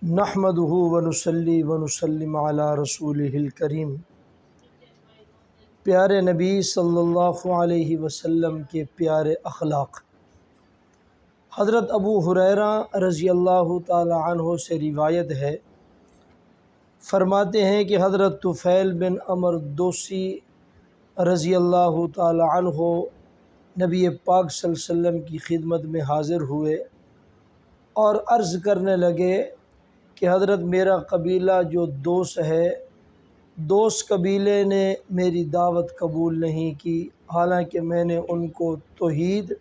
نحمدہ ونصلی ونسلم علی رسولہ الکریم۔ پیارے نبی صلی اللہ علیہ وسلم کے پیارے اخلاق۔ حضرت ابو ہریرہ رضی اللہ تعالی عنہ سے روایت ہے، فرماتے ہیں کہ حضرت طفیل بن عمرو دوسی رضی اللہ تعالی عنہ نبی پاک صلی اللہ علیہ وسلم کی خدمت میں حاضر ہوئے اور عرض کرنے لگے کہ حضرت میرا قبیلہ جو دوس ہے، دوس قبیلے نے میری دعوت قبول نہیں کی، حالانکہ میں نے ان کو توحید،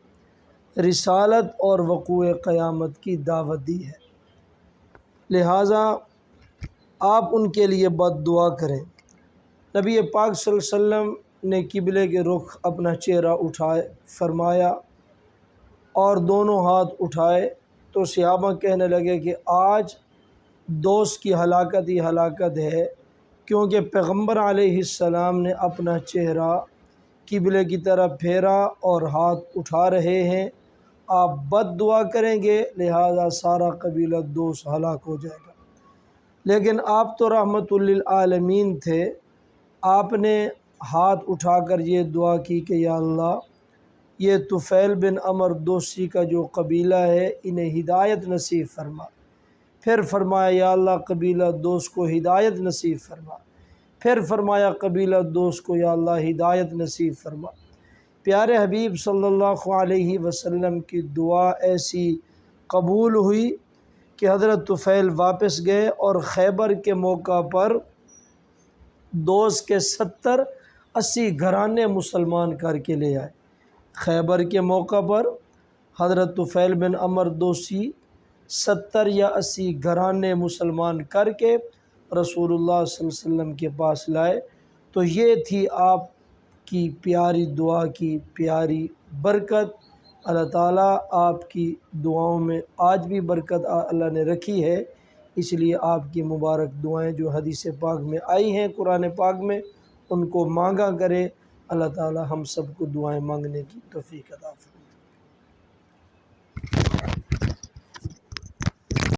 رسالت اور وقوع قیامت کی دعوت دی ہے، لہٰذا آپ ان کے لیے بد دعا کریں۔ نبی پاک صلی اللہ علیہ وسلم نے قبلے کے رخ اپنا چہرہ اٹھائے فرمایا اور دونوں ہاتھ اٹھائے تو صحابہ کہنے لگے کہ آج دوست کی ہلاکت ہی ہلاکت ہے، کیونکہ پیغمبر علیہ السلام نے اپنا چہرہ قبلے کی طرف پھیرا اور ہاتھ اٹھا رہے ہیں، آپ بد دعا کریں گے لہذا سارا قبیلہ دوست ہلاک ہو جائے گا۔ لیکن آپ تو رحمت للعالمین تھے، آپ نے ہاتھ اٹھا کر یہ دعا کی کہ یا اللہ، یہ طفیل بن عمرو دوسی کا جو قبیلہ ہے انہیں ہدایت نصیب فرما۔ پھر فرمایا یا اللہ قبیلہ دوست کو ہدایت نصیب فرما۔ پھر فرمایا قبیلہ دوست کو یا اللہ ہدایت نصیب فرما۔ پیارے حبیب صلی اللہ علیہ وسلم کی دعا ایسی قبول ہوئی کہ حضرت طفیل واپس گئے اور خیبر کے موقع پر دوست کے 70-80 گھرانے مسلمان کر کے لے آئے۔ خیبر کے موقع پر حضرت طفیل بن عمرو دوسی 70 یا 80 گھرانے مسلمان کر کے رسول اللہ صلی اللہ علیہ وسلم کے پاس لائے۔ تو یہ تھی آپ کی پیاری دعا کی پیاری برکت۔ اللہ تعالیٰ آپ کی دعاؤں میں آج بھی برکت اللہ نے رکھی ہے، اس لیے آپ کی مبارک دعائیں جو حدیث پاک میں آئی ہیں، قرآن پاک میں، ان کو مانگا کرے۔ اللہ تعالیٰ ہم سب کو دعائیں مانگنے کی توفیق عطا فرمائے۔